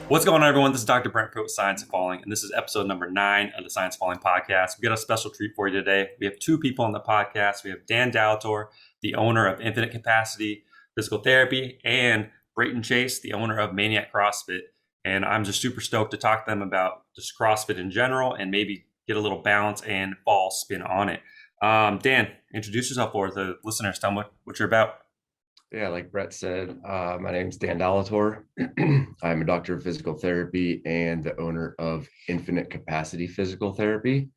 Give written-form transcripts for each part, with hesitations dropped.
What's going on, everyone? This is Dr. Brent Pruitt with Science of Falling, and this is episode number 9 of the Science of Falling podcast. We got a special treat for you today. We have two people on the podcast. We have Dan Dallatore, the owner of Infinite Capacity Physical Therapy, and Brayton Chase, the owner of Maniac CrossFit. And I'm just super stoked to talk to them about just CrossFit in general and maybe get a little balance and fall spin on it. Dan, introduce yourself for the listeners. Tell them what you're about. Yeah, like Brett said, my name's Dan Dallatore. I'm a doctor of physical therapy and the owner of Infinite Capacity Physical Therapy.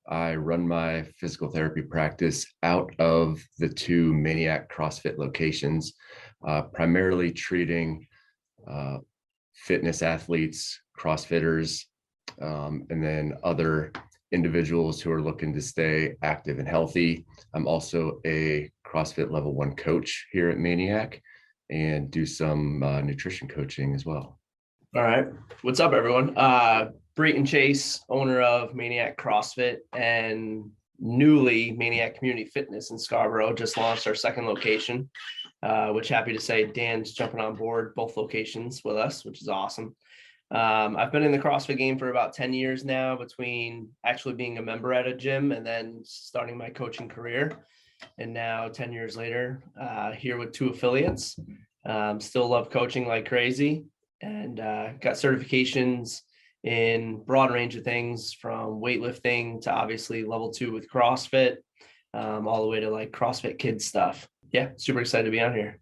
I run my physical therapy practice out of the two Maniac CrossFit locations, primarily treating fitness athletes, CrossFitters, and then other individuals who are looking to stay active and healthy. I'm also a CrossFit level 1 coach here at Maniac and do some nutrition coaching as well. All right. What's up, everyone? Brayton Chase, owner of Maniac CrossFit and newly Maniac Community Fitness in Scarborough, just launched our second location, which happy to say Dan's jumping on board both locations with us, which is awesome. I've been in the CrossFit game for about 10 years now, between actually being a member at a gym and then starting my coaching career. And now 10 years later, here with 2 affiliates, still love coaching like crazy, and got certifications in broad range of things from weightlifting to obviously level 2 with CrossFit, all the way to like CrossFit Kids stuff. Yeah, super excited to be on here.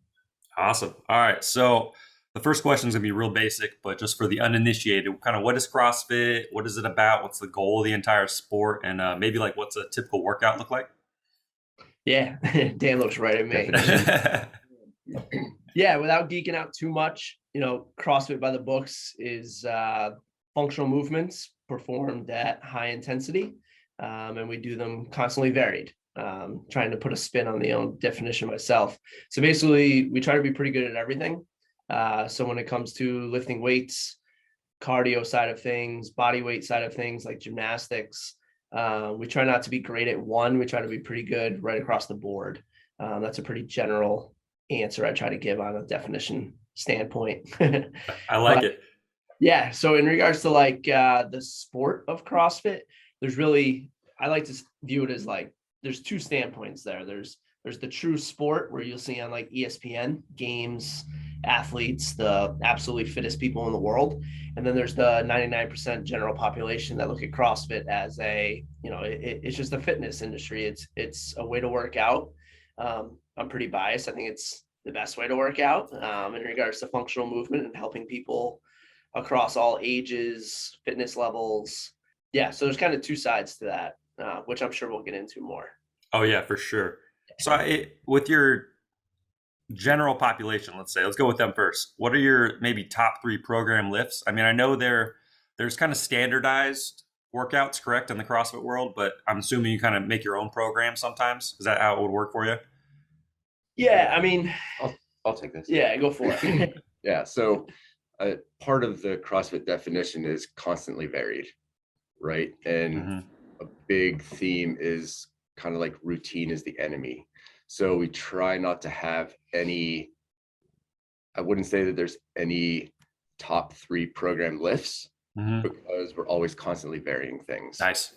Awesome. All right. So the first question is going to be real basic, but just for the uninitiated, kind of what is CrossFit? What is it about? What's the goal of the entire sport? And maybe like what's a typical workout look like? Yeah, Dan looks right at me. Yeah, without geeking out too much, CrossFit by the books is functional movements performed at high intensity, and we do them constantly varied. Trying to put a spin on the own definition myself. So basically, we try to be pretty good at everything. So when it comes to lifting weights, cardio side of things, body weight side of things like gymnastics, we try not to be great at one. We try to be pretty good right across the board. That's a pretty general answer I try to give on a definition standpoint. I like it. Yeah. So in regards to like the sport of CrossFit, I like to view it as like, there's 2 standpoints there. There's the true sport where you'll see on like ESPN games, athletes, the absolutely fittest people in the world. And then there's the 99% general population that look at CrossFit as it's just a fitness industry. It's a way to work out. I'm pretty biased. I think it's the best way to work out in regards to functional movement and helping people across all ages, fitness levels. Yeah. So there's kind of 2 sides to that, which I'm sure we'll get into more. Oh yeah, for sure. So with your general population, let's go with them first. What are your maybe top 3 program lifts? I mean, I know there's kind of standardized workouts, correct, in the CrossFit world, but I'm assuming you kind of make your own program sometimes. Is that how it would work for you? Yeah, I mean, I'll take this. Yeah, go for it. Yeah, so part of the CrossFit definition is constantly varied, right? And a big theme is kind of like routine is the enemy. So we try not to have I wouldn't say that there's any top 3 program lifts, because we're always constantly varying things. Nice.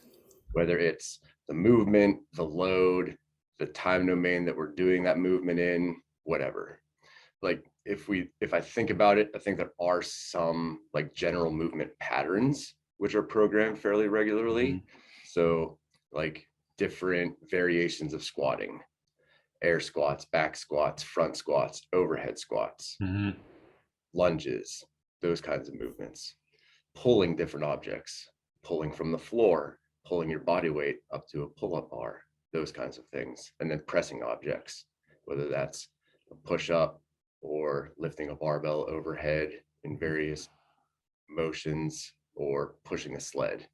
Whether it's the movement, the load, the time domain that we're doing that movement in, whatever. Like if I think about it, I think there are some like general movement patterns which are programmed fairly regularly. So like different variations of squatting, air squats, back squats, front squats, overhead squats, lunges, those kinds of movements, pulling different objects, pulling from the floor, pulling your body weight up to a pull-up bar, those kinds of things, and then pressing objects, whether that's a push-up or lifting a barbell overhead in various motions or pushing a sled.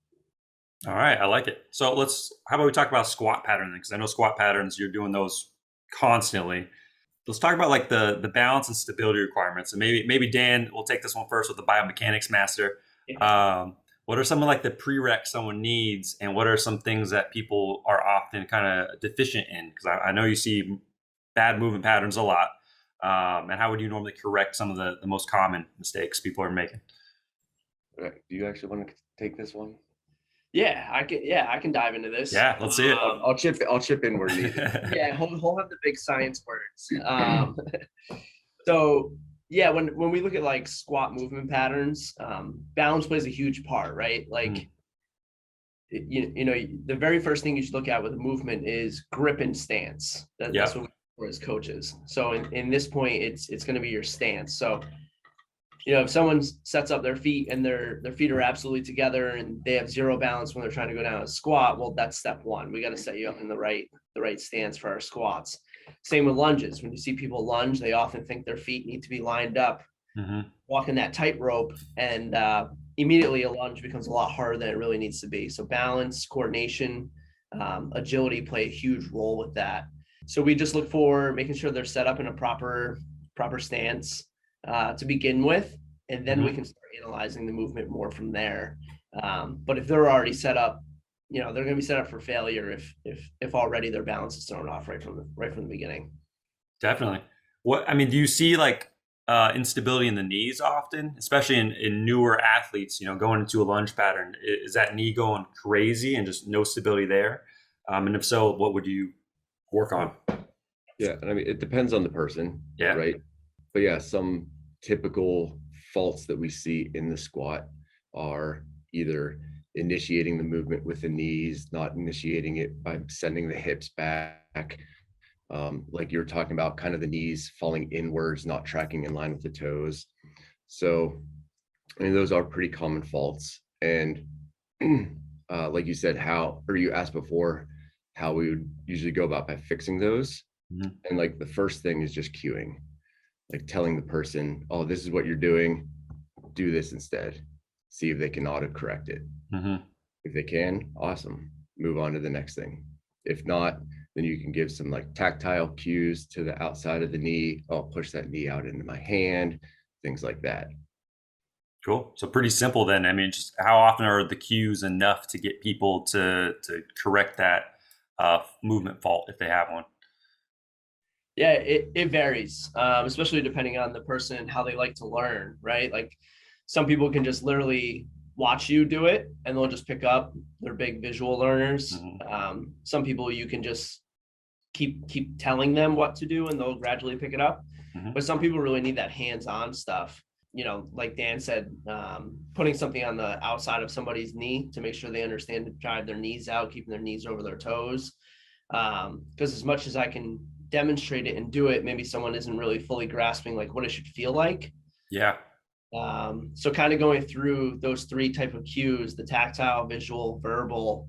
All right, I like it. So how about we talk about squat patterns? Because I know squat patterns, you're doing those constantly. Let's talk about like the balance and stability requirements. And maybe Dan will take this one first with the biomechanics master. What are some of like the prereqs someone needs, and what are some things that people are often kind of deficient in? Because I know you see bad movement patterns a lot. And how would you normally correct some of the most common mistakes people are making? Do you actually want to take this one? Yeah, I can dive into this. Yeah, let's see it. I'll chip in where needed. Yeah, he'll have the big science words. So yeah, when we look at like squat movement patterns, balance plays a huge part, right? Like you know, the very first thing you should look at with a movement is grip and stance. That's what we look for as coaches. So in this point, it's going to be your stance. So you know, if someone sets up their feet and their feet are absolutely together and they have zero balance when they're trying to go down a squat, well, that's step one. We got to set you up in the right stance for our squats. Same with lunges. When you see people lunge, they often think their feet need to be lined up, walking that tightrope, and immediately a lunge becomes a lot harder than it really needs to be. So balance, coordination, agility play a huge role with that. So we just look for making sure they're set up in a proper stance to begin with, and then we can start analyzing the movement more from there. But if they're already set up, you know, they're going to be set up for failure if already their balance is thrown off right from the beginning. Definitely. Do you see like instability in the knees often, especially in newer athletes, you know, going into a lunge pattern? Is that knee going crazy and just no stability there? And if so, what would you work on? Yeah, and I mean, it depends on the person, right? But yeah, some typical faults that we see in the squat are either initiating the movement with the knees, not initiating it by sending the hips back. Like you were talking about, kind of the knees falling inwards, not tracking in line with the toes. So, I mean, those are pretty common faults. And like you said, you asked before, how we would usually go about by fixing those. And like the first thing is just cueing, like telling the person, oh, this is what you're doing, do this instead. See if they can auto-correct it. If they can, awesome, move on to the next thing. If not, then you can give some like tactile cues to the outside of the knee. I'll push that knee out into my hand, things like that. Cool. So pretty simple then. I mean, just how often are the cues enough to get people to correct that movement fault if they have one? Yeah, it varies, especially depending on the person and how they like to learn, right? Like some people can just literally watch you do it and they'll just pick up. They're big visual learners. Some people you can just keep telling them what to do and they'll gradually pick it up. But some people really need that hands-on stuff. You know, like Dan said, putting something on the outside of somebody's knee to make sure they understand to drive their knees out, keeping their knees over their toes. Because as much as I can demonstrate it and do it, maybe someone isn't really fully grasping like what it should feel like. So kind of going through those three type of cues, the tactile, visual, verbal,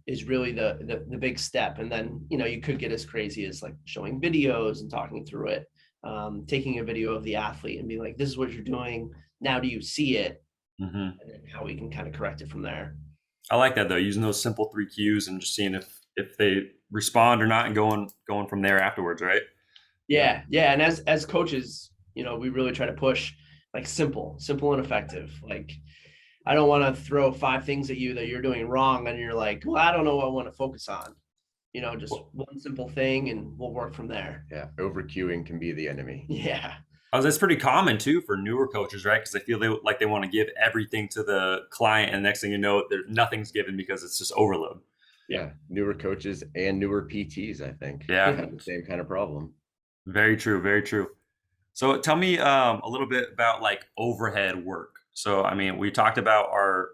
is really the big step. And then, you know, you could get as crazy as like showing videos and talking through it, taking a video of the athlete and be like, this is what you're doing, now do you see it? And then how we can kind of correct it from there. I like that though, using those simple 3 cues and just seeing if they respond or not, and going from there afterwards, right? Yeah. And as coaches, you know, we really try to push like simple and effective. Like I don't want to throw 5 things at you that you're doing wrong and you're like, well, I don't know what I want to focus on. You know, just one simple thing and we'll work from there. Yeah, over cueing can be the enemy. Yeah. That's pretty common too for newer coaches, right? Because they feel they want to give everything to the client, and next thing you know, nothing's given because it's just overload. Yeah, newer coaches and newer PTs, I think, have the same kind of problem. Very true, very true. So tell me a little bit about like overhead work. So I mean, we talked about our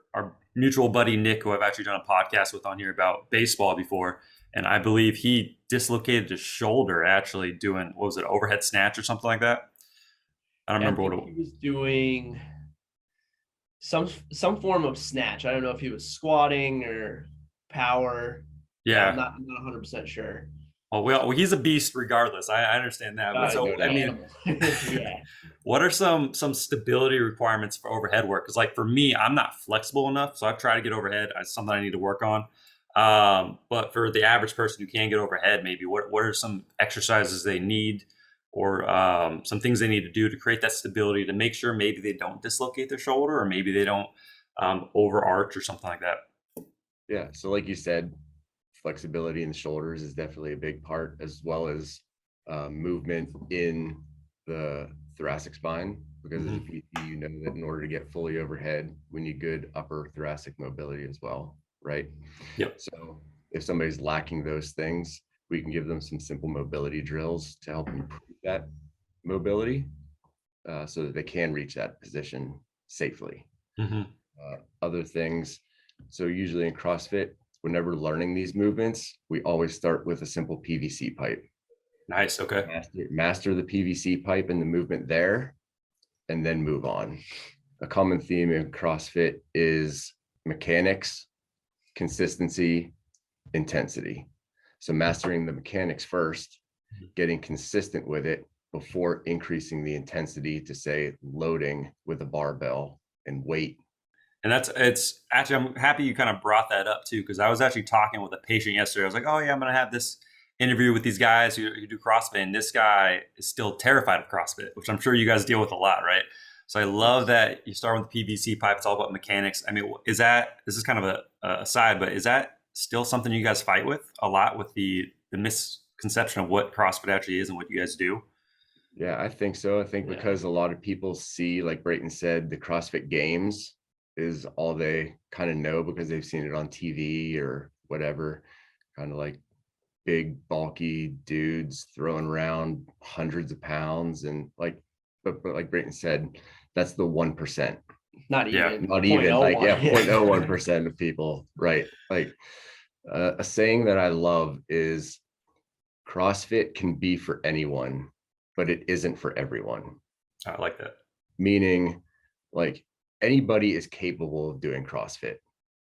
mutual buddy Nick, who I've actually done a podcast with on here about baseball before, and I believe he dislocated his shoulder actually doing, what was it, overhead snatch or something like that? I don't remember what it was. He was doing some form of snatch. I don't know if he was squatting or power. Yeah, I'm not 100% sure. Oh, well, he's a beast regardless. I understand that. But so, I mean, what are some stability requirements for overhead work? Because like for me, I'm not flexible enough. So I've tried to get overhead. It's something I need to work on. But for the average person who can't get overhead, maybe what are some exercises they need, or some things they need to do to create that stability to make sure maybe they don't dislocate their shoulder, or maybe they don't overarch or something like that? Yeah. So like you said, flexibility in the shoulders is definitely a big part, as well as movement in the thoracic spine. because as a PT, you know that in order to get fully overhead, we need good upper thoracic mobility as well, right? Yep. So if somebody's lacking those things, we can give them some simple mobility drills to help improve that mobility so that they can reach that position safely. Other things, so usually in CrossFit, whenever learning these movements, we always start with a simple PVC pipe. Nice. Okay. Master the PVC pipe and the movement there, and then move on. A common theme in CrossFit is mechanics, consistency, intensity. So mastering the mechanics first, getting consistent with it before increasing the intensity to, say, loading with a barbell and weight. And it's actually, I'm happy you kind of brought that up too, because I was actually talking with a patient yesterday. I was like, oh yeah, I'm going to have this interview with these guys who do CrossFit, and this guy is still terrified of CrossFit, which I'm sure you guys deal with a lot, right? So I love that you start with the PVC pipe. It's all about mechanics. I mean, this is kind of a aside, but is that still something you guys fight with a lot, with the misconception of what CrossFit actually is and what you guys do? Yeah, I think so. I think because a lot of people see, like Brayton said, the CrossFit Games is all they kind of know because they've seen it on TV or whatever, kind of like big, bulky dudes throwing around hundreds of pounds. And like, but like Brayton said, that's the 1%. Not even like 0.01% of people, right? Like a saying that I love is CrossFit can be for anyone, but it isn't for everyone. I like that. Meaning, like, anybody is capable of doing CrossFit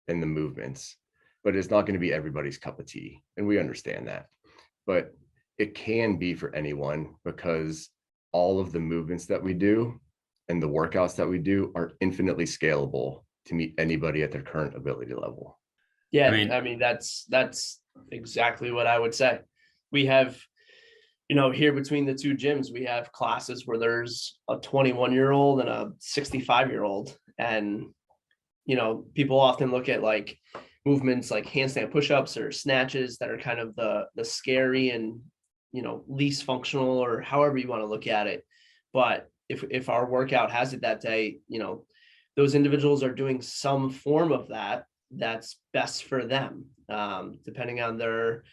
and the movements, but it's not going to be everybody's cup of tea. And we understand that. But it can be for anyone because all of the movements that we do and the workouts that we do are infinitely scalable to meet anybody at their current ability level. Yeah, I mean that's exactly what I would say. We have, here between the two gyms, we have classes where there's a 21-year-old and a 65-year-old. And, people often look at like movements like handstand pushups or snatches that are kind of the scary and, least functional, or however you want to look at it. But if our workout has it that day, those individuals are doing some form of that's best for them, depending on their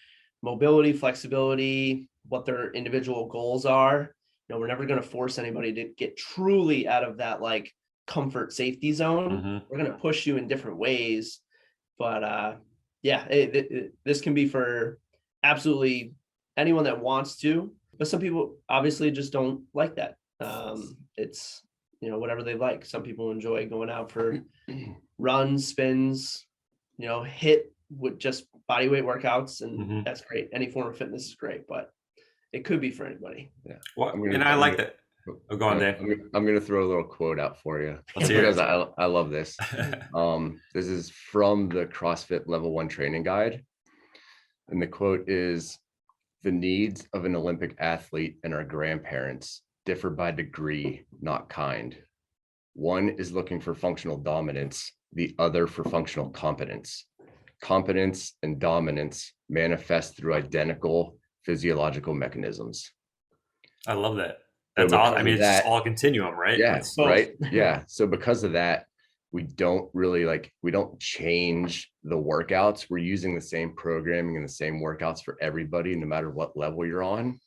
mobility, flexibility, what their individual goals are. We're never going to force anybody to get truly out of that like comfort safety zone. We're going to push you in different ways, but this can be for absolutely anyone that wants to, but some people obviously just don't like that. It's whatever they like. Some people enjoy going out for runs, spins, hit with just body weight workouts, and that's great. Any form of fitness is great, but it could be for anybody. Yeah. Well, I like that. Oh, go on, Dave. I'm going to throw a little quote out for you because I love this. This is from the CrossFit Level 1 training guide. And the quote is, "The needs of an Olympic athlete and our grandparents differ by degree, not kind. One is looking for functional dominance, the other for functional competence. Competence and dominance manifest through identical physiological mechanisms." I love that. That's all. I mean, it's just all continuum, right? Yeah, right. Yeah. So because of that, we don't change the workouts. We're using the same programming and the same workouts for everybody, no matter what level you're on.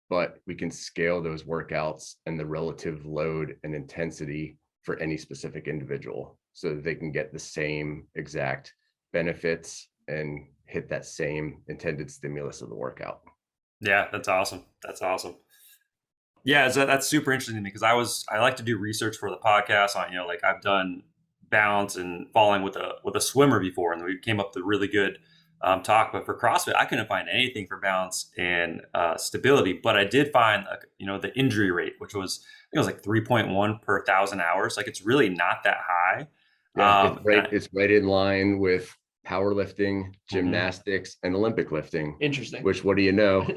But we can scale those workouts and the relative load and intensity for any specific individual so that they can get the same exact benefits and hit that same intended stimulus of the workout. Yeah, that's awesome. Yeah, so that's super interesting to me because I like to do research for the podcast on, like I've done balance and falling with a swimmer before, and we came up with a really good talk. But for CrossFit, I couldn't find anything for balance and stability. But I did find, the injury rate, which was, I think it was like 3.1 per 1,000 hours. Like it's really not that high. Yeah, it's right in line with powerlifting, gymnastics, and Olympic lifting. Interesting. Which, what do you know?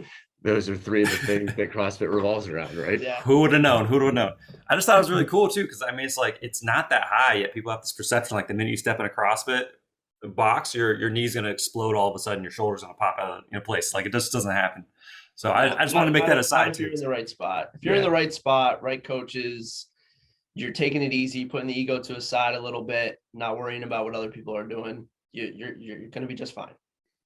Those are three of the things that CrossFit revolves around, right? Yeah. Who would have known? I just thought it was really cool too, because I mean, it's like it's not that high yet. People have this perception like the minute you step in a CrossFit box, your knee's going to explode all of a sudden, your shoulder's going to pop out of place. Like it just doesn't happen. So I just want to make that aside too. If you're in the right spot, right coaches, you're taking it easy, putting the ego to a side a little bit, not worrying about what other people are doing, you're going to be just fine.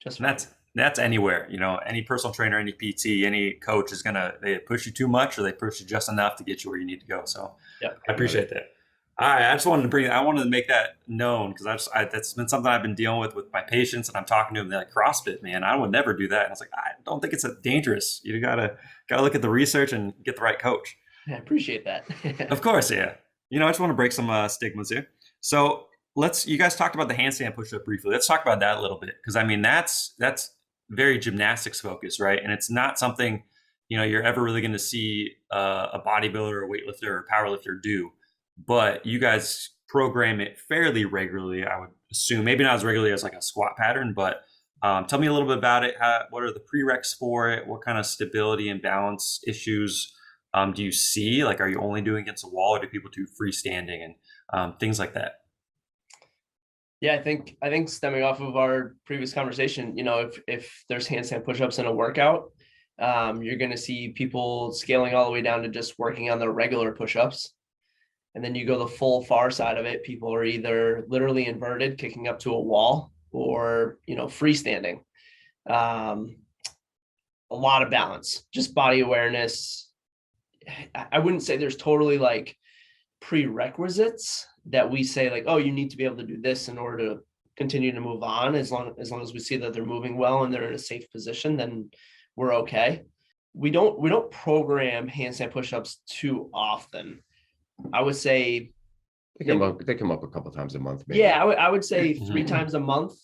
Just fine. That's anywhere, any personal trainer, any PT, any coach is they push you too much or they push you just enough to get you where you need to go. So yeah, I appreciate that. All right, I wanted to make that known because that's been something I've been dealing with my patients, and I'm talking to them. They're like, CrossFit, man, I would never do that. And I was like, I don't think it's dangerous. You gotta look at the research and get the right coach. I appreciate that. Of course, yeah. I just want to break some stigmas here. So you guys talked about the handstand push-up briefly. Let's talk about that a little bit because that's very gymnastics focused, right? And it's not something you're ever really going to see a bodybuilder or weightlifter or powerlifter do. But you guys program it fairly regularly, I would assume. Maybe not as regularly as like a squat pattern, but tell me a little bit about it. What are the prereqs for it? What kind of stability and balance issues do you see? Like, are you only doing against a wall, or do people do freestanding and things like that? Yeah, I think stemming off of our previous conversation, if there's handstand pushups in a workout, you're going to see people scaling all the way down to just working on their regular pushups. And then you go the full far side of it. People are either literally inverted, kicking up to a wall, or, freestanding. A lot of balance, just body awareness. I wouldn't say there's totally like prerequisites that we say like, oh, you need to be able to do this in order to continue to move on. As long as we see that they're moving well and they're in a safe position, then we're okay. We don't program handstand pushups too often. I would say they come up a couple times a month. Maybe. Yeah, I would say 3 times a month.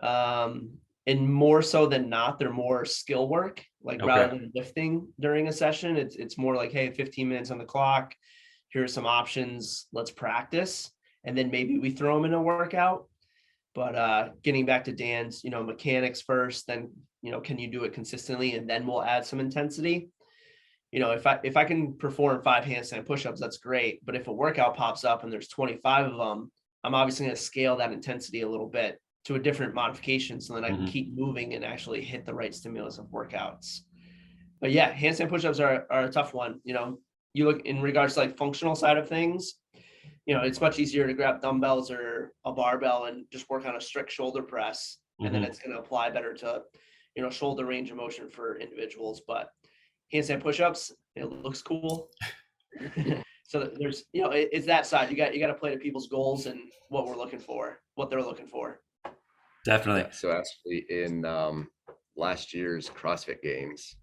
And more so than not, they're more skill work, like rather than lifting during a session. It's more like, hey, 15 minutes on the clock. Here are some options. Let's practice. And then maybe we throw them in a workout. But getting back to Dan's, mechanics first, then, can you do it consistently? And then we'll add some intensity. If I can perform 5 handstand pushups, that's great. But if a workout pops up and there's 25 of them, I'm obviously going to scale that intensity a little bit to a different modification so that I can keep moving and actually hit the right stimulus of workouts. But yeah, handstand pushups are a tough one. You look in regards to like functional side of things, it's much easier to grab dumbbells or a barbell and just work on a strict shoulder press. And then it's going to apply better to, shoulder range of motion for individuals. But handstand pushups, it looks cool. So there's, it's that side. You got to play to people's goals and what they're looking for. Definitely. Yeah, so actually in last year's CrossFit Games,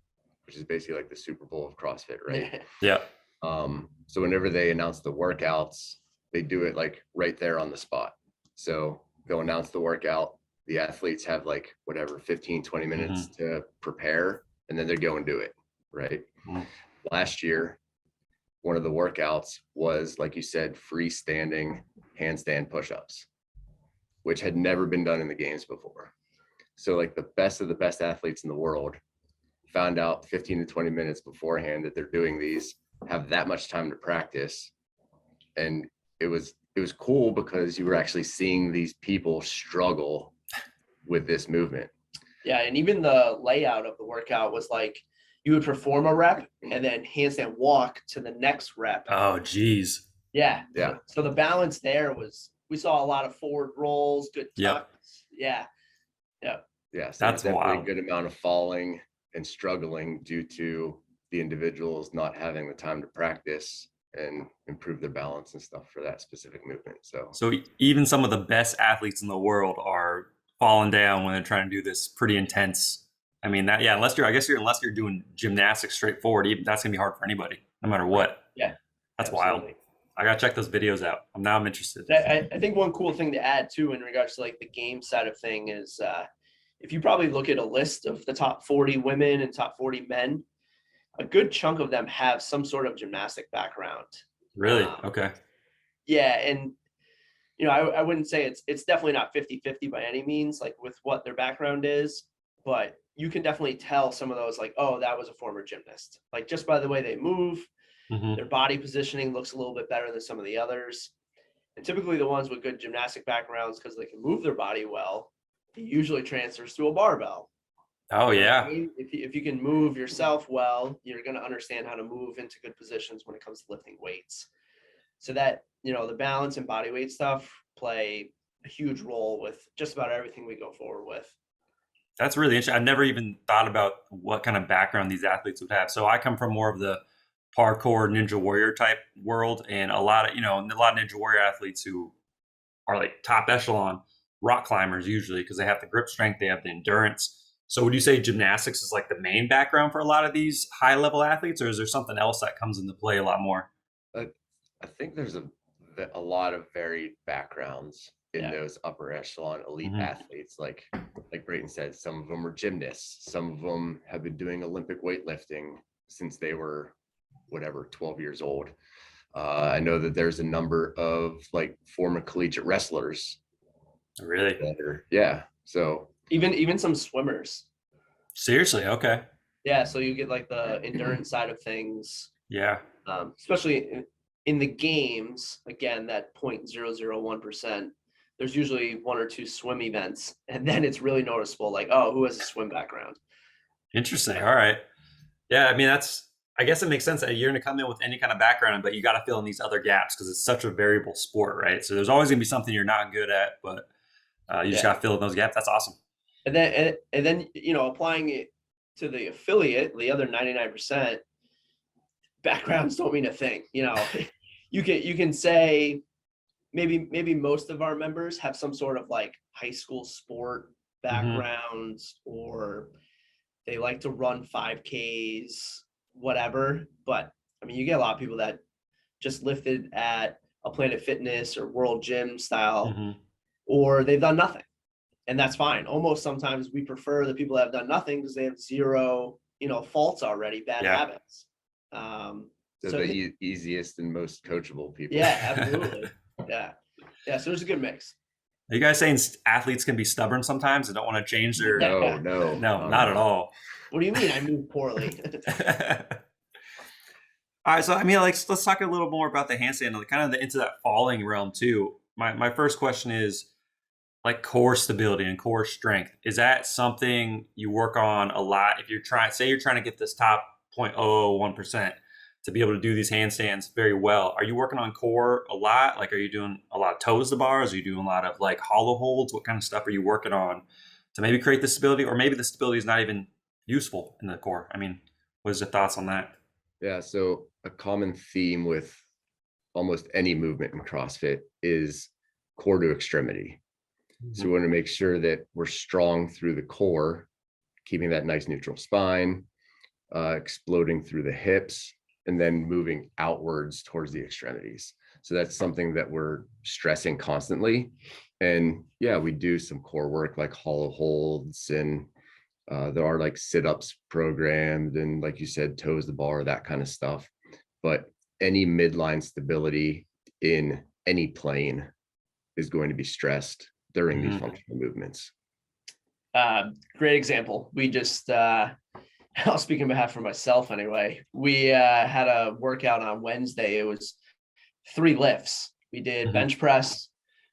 which is basically like the Super Bowl of CrossFit, right? Yeah. So whenever they announce the workouts, they do it like right there on the spot. So they'll announce the workout. The athletes have like whatever, 15, 20 minutes to prepare, and then they go and do it. Right. Last year, one of the workouts was, like you said, freestanding handstand pushups, which had never been done in the games before. So like the best of the best athletes in the world found out 15 to 20 minutes beforehand that they're doing these, have that much time to practice. And it was cool because you were actually seeing these people struggle with this movement. Yeah. And even the layout of the workout was like, you would perform a rep and then handstand walk to the next rep. Oh, geez. Yeah. Yeah. So the balance there was, we saw a lot of forward rolls, good tucks. Yeah. So that's definitely wild. A good amount of falling and struggling due to the individuals not having the time to practice and improve their balance and stuff for that specific movement. So even some of the best athletes in the world are falling down when they're trying to do this pretty intense. I mean, unless you're doing gymnastics straightforward, that's gonna be hard for anybody, no matter what. Yeah, that's absolutely wild. I gotta check those videos out. I'm interested. I think one cool thing to add too, in regards to like the game side of thing, is if you probably look at a list of the top 40 women and top 40 men, a good chunk of them have some sort of gymnastic background. Really? Okay. Yeah, and I wouldn't say it's definitely not 50-50 by any means, like with what their background is, but you can definitely tell some of those, like, oh, that was a former gymnast, like just by the way they move. Their body positioning looks a little bit better than some of the others. And typically the ones with good gymnastic backgrounds, because they can move their body well, it usually transfers to a barbell. Oh, yeah. If you can move yourself well, you're going to understand how to move into good positions when it comes to lifting weights. So that, the balance and body weight stuff play a huge role with just about everything we go forward with. That's really interesting. I've never even thought about what kind of background these athletes would have. So I come from more of the parkour ninja warrior type world, and a lot of ninja warrior athletes who are like top echelon rock climbers usually, because they have the grip strength, they have the endurance. So would you say gymnastics is like the main background for a lot of these high level athletes, or is there something else that comes into play a lot more? I think there's a lot of varied backgrounds in those upper echelon elite athletes. Like Brayton said, some of them are gymnasts. Some of them have been doing Olympic weightlifting since they were 12 years old. I know that there's a number of like former collegiate wrestlers. Really? So even some swimmers. Seriously? Okay. Yeah. So you get like the endurance side of things. Yeah. Especially in the games, again, that 0.001%, there's usually one or two swim events, and then it's really noticeable, like, oh, who has a swim background? Interesting. All right. Yeah, I mean, I guess it makes sense that you're going to come in with any kind of background, but you got to fill in these other gaps because it's such a variable sport, right? So there's always going to be something you're not good at, but you just got to fill in those gaps. That's awesome. And then applying it to the affiliate, the other 99%, backgrounds don't mean a thing. You can say maybe most of our members have some sort of like high school sport backgrounds, or they like to run 5Ks, whatever. But I mean, you get a lot of people that just lifted at a Planet Fitness or World Gym style, or they've done nothing, and that's fine. Almost sometimes we prefer the people that have done nothing because they have zero, faults already, bad habits. So the easiest and most coachable people. Yeah, absolutely. Yeah. So there's a good mix. Are you guys saying athletes can be stubborn sometimes and don't want to change their? No, not at all. What do you mean? I move poorly. All right, so I mean, like, let's talk a little more about the handstand, like, kind of into that falling realm too. My first question is, like, core stability and core strength. Is that something you work on a lot? If you're trying to get this top 0.001% to be able to do these handstands very well, are you working on core a lot? Like, are you doing a lot of toes to bars? Are you doing a lot of like hollow holds? What kind of stuff are you working on to maybe create the stability, or maybe the stability is not even useful in the core? I mean, what is your thoughts on that? Yeah, so a common theme with almost any movement in CrossFit is core to extremity. So we want to make sure that we're strong through the core, keeping that nice neutral spine, exploding through the hips, and then moving outwards towards the extremities. So that's something that we're stressing constantly. And yeah, we do some core work like hollow holds, and there are like sit-ups programmed, and like you said, toes the bar, that kind of stuff. But any midline stability in any plane is going to be stressed during these functional movements. Great example. We just, I'll speak on behalf of myself anyway. We had a workout on Wednesday. It was 3 lifts. We did bench press,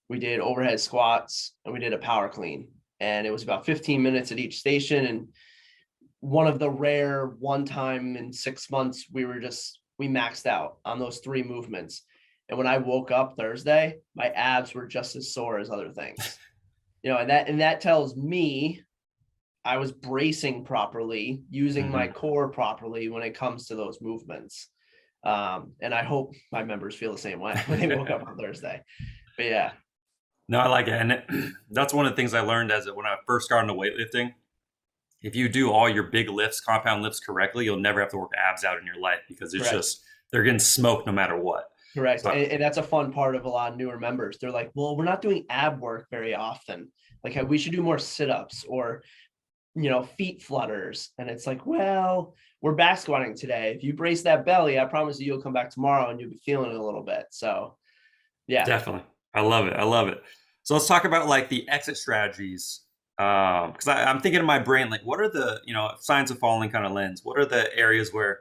we did overhead squats, and we did a power clean. And it was about 15 minutes at each station. And one of the rare one time in 6 months, we maxed out on those 3 movements. And when I woke up Thursday, my abs were just as sore as other things, and that tells me I was bracing properly, using my core properly when it comes to those movements. And I hope my members feel the same way when they woke up on Thursday. But yeah. No, I like it. And that's one of the things I learned when I first got into weightlifting. If you do all your big lifts, compound lifts correctly, you'll never have to work abs out in your life, because it's they're getting smoked no matter what. Correct. So, and that's a fun part of a lot of newer members. They're like, well, we're not doing ab work very often. Like, we should do more sit-ups or, feet flutters. And it's like, well, we're back squatting today. If you brace that belly, I promise you'll come back tomorrow and you'll be feeling it a little bit. So yeah, definitely. I love it. So let's talk about like the exit strategies. Because I'm thinking in my brain, like, what are the, signs of falling kind of lens? What are the areas where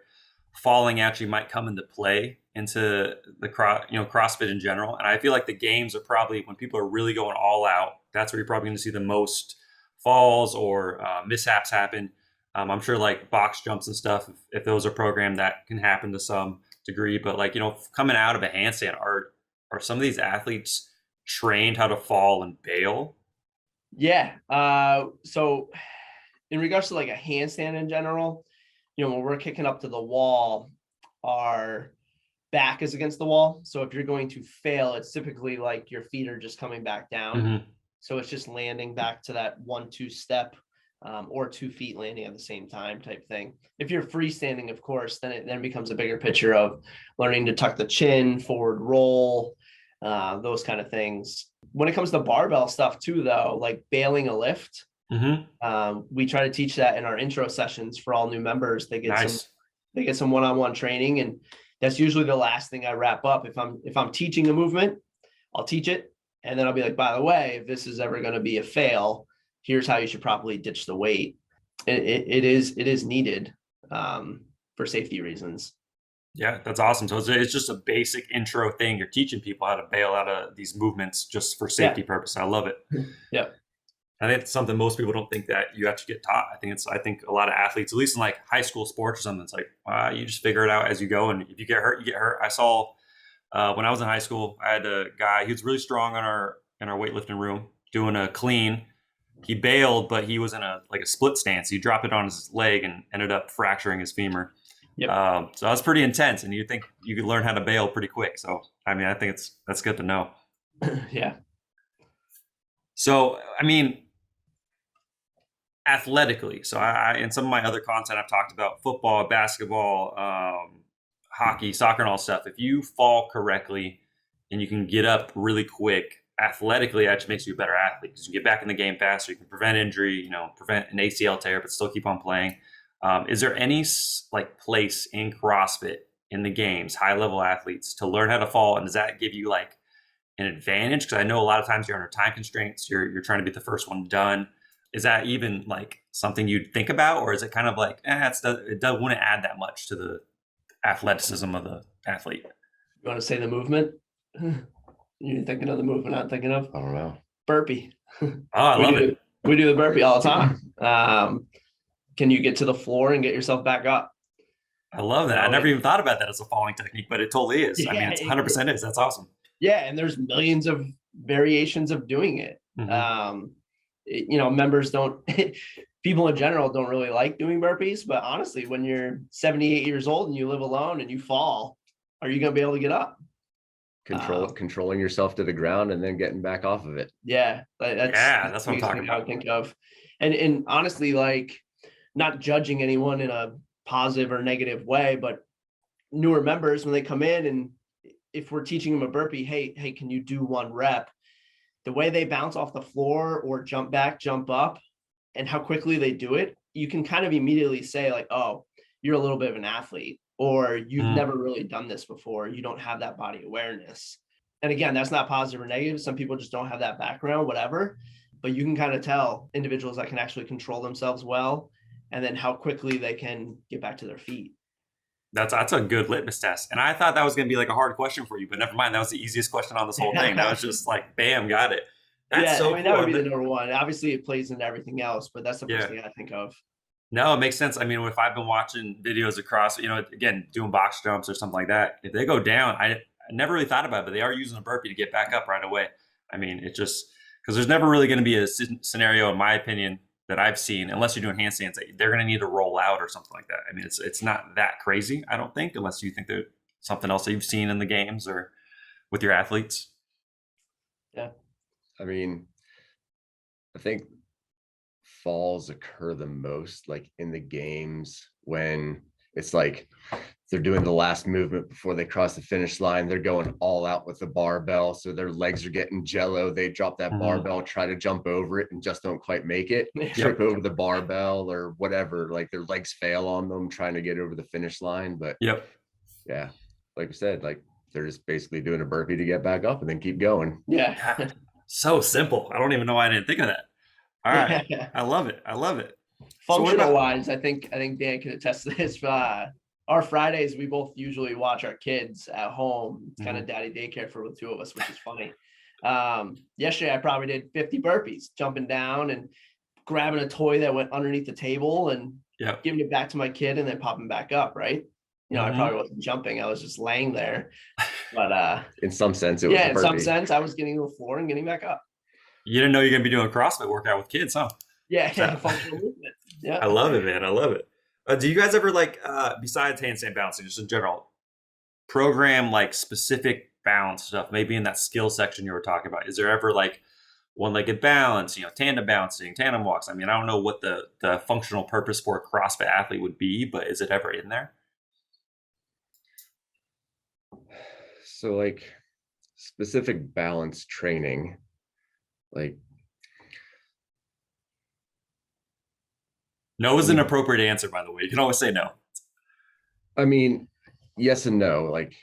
falling actually might come into play into the CrossFit in general? And I feel like the games are probably, when people are really going all out, that's where you're probably going to see the most falls or mishaps happen. I'm sure like box jumps and stuff, if those are programmed, that can happen to some. degree, but like, coming out of a handstand, are some of these athletes trained how to fall and bail? Yeah. So in regards to like a handstand in general, when we're kicking up to the wall, our back is against the wall. So if you're going to fail, it's typically like your feet are just coming back down. Mm-hmm. So it's just landing back to that 1-2 step, or 2 feet landing at the same time type thing. If you're freestanding, of course, then it becomes a bigger picture of learning to tuck the chin, forward roll, those kind of things. When it comes to barbell stuff too, though, like bailing a lift, we try to teach that in our intro sessions for all new members. They get some one-on-one training, and that's usually the last thing I wrap up. If I'm teaching a movement, I'll teach it, and then I'll be like, by the way, if this is ever going to be a fail, here's how you should properly ditch the weight. It is needed for safety reasons. Yeah, that's awesome. So it's just a basic intro thing. You're teaching people how to bail out of these movements just for safety purpose. I love it. Yeah. I think it's something most people don't think that you actually get taught. I think a lot of athletes, at least in like high school sports or something, it's like, you just figure it out as you go. And if you get hurt, you get hurt. I saw when I was in high school, I had a guy, he was really strong in our weightlifting room doing a clean. He bailed, but he was in a split stance. He dropped it on his leg and ended up fracturing his femur. Yep. So that's pretty intense, and you think you could learn how to bail pretty quick. So, I mean, I think that's good to know. Yeah. So, I mean, athletically, so I in some of my other content, I've talked about football, basketball, hockey, soccer, and all stuff. If you fall correctly and you can get up really quick, athletically, that just makes you a better athlete because you get back in the game faster. You can prevent injury, prevent an ACL tear, but still keep on playing. Is there any place in CrossFit in the games, high level athletes, to learn how to fall? And does that give you like an advantage? Because I know a lot of times you're under time constraints. You're trying to be the first one done. Is that even like something you'd think about, or is it kind of like wouldn't add that much to the athleticism of the athlete? You want to say the movement? You're thinking of the movement I'm thinking of? I don't know. Burpee. Oh, I love it. We do the burpee all the time. Can you get to the floor and get yourself back up? I love that. I never even thought about that as a falling technique, but it totally is. I mean, it's 100% is. That's awesome. Yeah, and there's millions of variations of doing it. Mm-hmm. Members people in general don't really like doing burpees, but honestly, when you're 78 years old and you live alone and you fall, are you going to be able to get up? Controlling yourself to the ground and then getting back off of it. Yeah, that's what I'm talking about. I think of, and honestly, like, not judging anyone in a positive or negative way, but newer members, when they come in, and if we're teaching them a burpee, hey, can you do 1 rep? The way they bounce off the floor or jump back, jump up, and how quickly they do it, you can kind of immediately say like, oh, you're a little bit of an athlete, or you've never really done this before. You don't have that body awareness. And again, that's not positive or negative. Some people just don't have that background, whatever, but you can kind of tell individuals that can actually control themselves well, and then how quickly they can get back to their feet. That's a good litmus test. And I thought that was going to be like a hard question for you, but never mind. That was the easiest question on this whole thing. That was just like, bam, got it. That's so cool. That would be the number one. Obviously, it plays into everything else, but that's the first thing I think of. No, it makes sense. I mean, if I've been watching videos across, again, doing box jumps or something like that, if they go down, I never really thought about it, but they are using a burpee to get back up right away. I mean, it just, because there's never really going to be a scenario, in my opinion, that I've seen, unless you're doing handstands, they're going to need to roll out or something like that. I mean, it's not that crazy, I don't think, unless you think there's something else that you've seen in the games or with your athletes. Yeah. I mean, I think falls occur the most like in the games when it's like they're doing the last movement before they cross the finish line. They're going all out with the barbell, so their legs are getting jello. They drop that barbell, try to jump over it, and just don't quite make it. Trip over the barbell or whatever. Like their legs fail on them trying to get over the finish line. But yeah, like I said, like they're just basically doing a burpee to get back up and then keep going. Yeah. So simple. I don't even know why I didn't think of that. All right. I love it. Functional wise, I think Dan can attest to this. Our Fridays, we both usually watch our kids at home. It's kind of daddy daycare for the 2 of us, which is funny. Yesterday, I probably did 50 burpees, jumping down and grabbing a toy that went underneath the table and giving it back to my kid and then popping back up, right? I probably wasn't jumping. I was just laying there. But in some sense, it was in some sense, I was getting to the floor and getting back up. You didn't know you're going to be doing a CrossFit workout with kids, huh? Yeah, functional movement. Yeah. I love it, man. I love it. Do you guys ever besides handstand bouncing, just in general, program like specific balance stuff, maybe in that skill section you were talking about? Is there ever like one-legged balance, tandem bouncing, tandem walks? I mean, I don't know what the functional purpose for a CrossFit athlete would be, but is it ever in there? So like specific balance training, like no is an appropriate answer, by the way. You can always say no. I mean, yes and no. Like,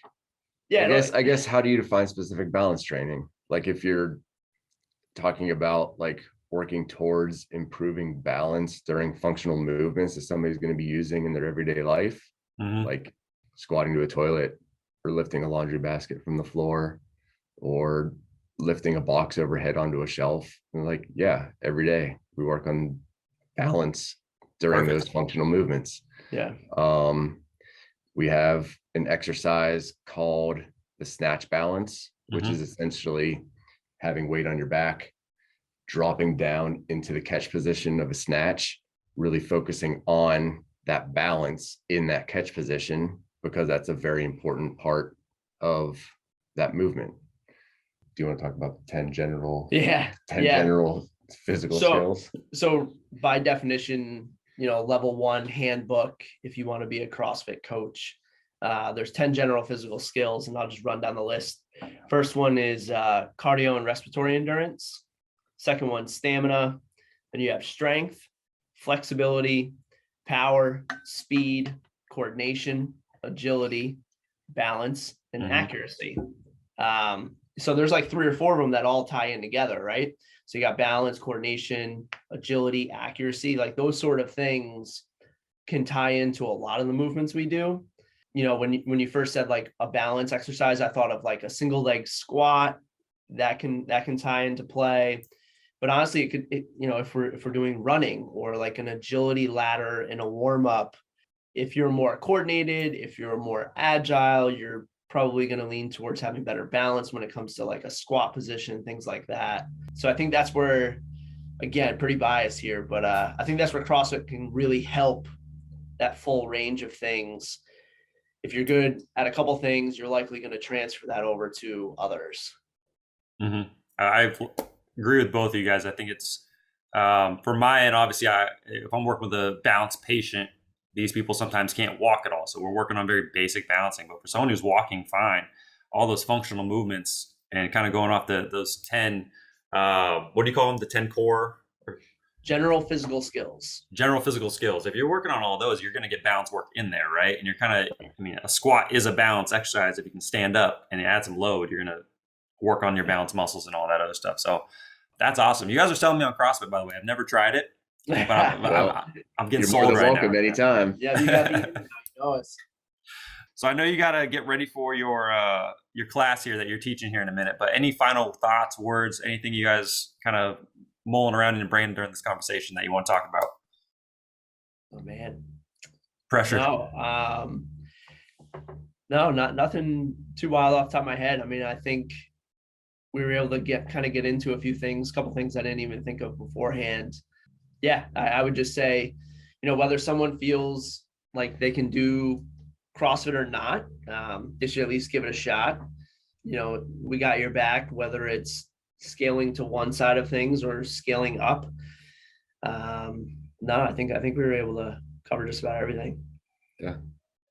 Yeah, I guess how do you define specific balance training? Like if you're talking about like working towards improving balance during functional movements that somebody's going to be using in their everyday life, like squatting to a toilet or lifting a laundry basket from the floor or lifting a box overhead onto a shelf. And like, yeah, every day we work on balance during those functional movements. Yeah. We have an exercise called the snatch balance, which is essentially having weight on your back, dropping down into the catch position of a snatch, really focusing on that balance in that catch position, because that's a very important part of that movement. Do you want to talk about the 10 general physical skills? So by definition, level 1 handbook, if you want to be a CrossFit coach, there's 10 general physical skills, and I'll just run down the list. First one is cardio and respiratory endurance. Second one, stamina. Then you have strength, flexibility, power, speed, coordination, agility, balance, and accuracy. So there's like 3 or 4 of them that all tie in together, right? So you got balance, coordination, agility, accuracy, like those sort of things can tie into a lot of the movements we do. When you first said like a balance exercise, I thought of like a single leg squat that can tie into play. But honestly, it could, if we're doing running or like an agility ladder in a warm up, if you're more coordinated, if you're more agile, you're probably going to lean towards having better balance when it comes to like a squat position, things like that. So I think that's where, again, pretty biased here, but I think that's where CrossFit can really help that full range of things. If you're good at a couple things, you're likely going to transfer that over to others. I agree with both of you guys. I think it's for my end, obviously, if I'm working with a balanced patient, these people sometimes can't walk at all. So we're working on very basic balancing. But for someone who's walking fine, all those functional movements and kind of going off those 10, what do you call them? The 10 core? General physical skills. General physical skills. If you're working on all those, you're going to get balance work in there, right? And you're kind of, a squat is a balance exercise. If you can stand up and add some load, you're going to work on your balance muscles and all that other stuff. So that's awesome. You guys are selling me on CrossFit, by the way. I've never tried it. But I'm getting sold right now. Anytime. Yeah, you got me. So I know you got to get ready for your class here that you're teaching here in a minute. But any final thoughts, words, anything you guys kind of mulling around in your brain during this conversation that you want to talk about? Oh man, pressure. No, nothing too wild off the top of my head. I mean, I think we were able to get into a couple things I didn't even think of beforehand. Yeah, I would just say, whether someone feels like they can do CrossFit or not, they should at least give it a shot. We got your back, whether it's scaling to one side of things or scaling up. No, I think we were able to cover just about everything. Yeah.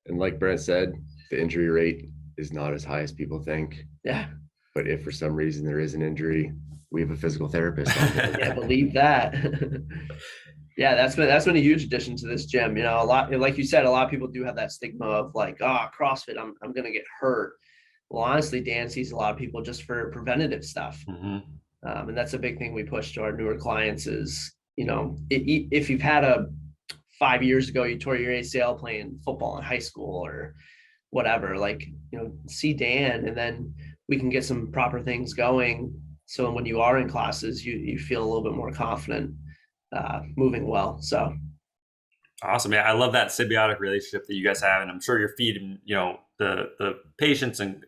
And like Brent said, the injury rate is not as high as people think. Yeah. But if for some reason there is an injury, we have a physical therapist. Yeah, believe that. Yeah, that's been a huge addition to this gym. A lot, like you said, a lot of people do have that stigma of like, CrossFit, I'm gonna get hurt. Well, honestly, Dan sees a lot of people just for preventative stuff. And that's a big thing we push to our newer clients is, if you've had 5 years ago, you tore your ACL playing football in high school or whatever, see Dan, and then we can get some proper things going. So when you are in classes, you feel a little bit more confident moving well. So Awesome. Yeah, I love that symbiotic relationship that you guys have, and I'm sure you're feeding, the patients and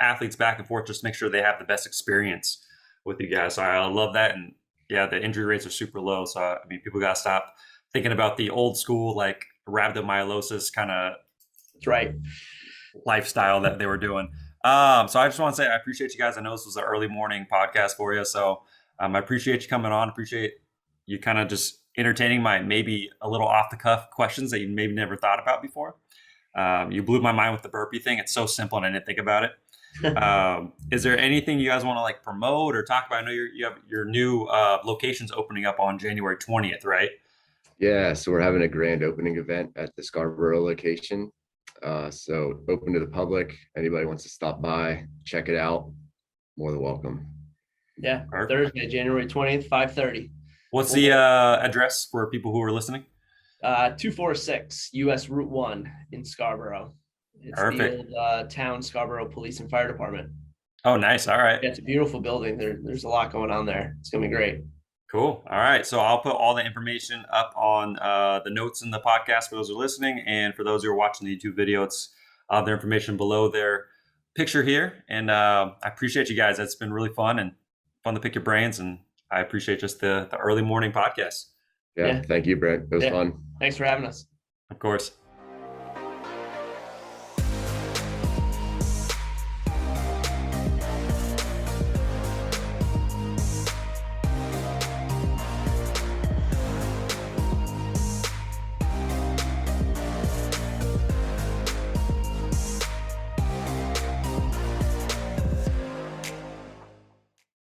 athletes back and forth just to make sure they have the best experience with you guys. So I love that, and yeah, the injury rates are super low. So I mean, people gotta stop thinking about the old school like rhabdomyolysis kind of That's right. lifestyle that they were doing. So I just want to say I appreciate you guys. I know this was an early morning podcast for you, so I appreciate you coming on. Appreciate you kind of just entertaining my maybe a little off the cuff questions that you maybe never thought about before. You blew my mind with the burpee thing. It's so simple, and I didn't think about it. Is there anything you guys want to like promote or talk about? I know you have your new locations opening up on January 20th, right? Yeah, so we're having a grand opening event at the Scarborough location. So open to the public. Anybody wants to stop by, check it out, more than welcome. Yeah, Perfect. Thursday, January 20th, 5:30. What's the address for people who are listening? 246 US Route 1 in Scarborough. It's Perfect. the old town Scarborough Police and Fire Department. Oh, nice. All right. Yeah, it's a beautiful building. There's a lot going on there. It's gonna be great. Cool. All right. So I'll put all the information up on the notes in the podcast for those who are listening. And for those who are watching the YouTube video, it's their information below their picture here. And I appreciate you guys. It's been really fun and fun to pick your brains. And I appreciate just the early morning podcast. Yeah, Yeah. thank you, Brent. It was Yeah. fun. Thanks for having us. Of course.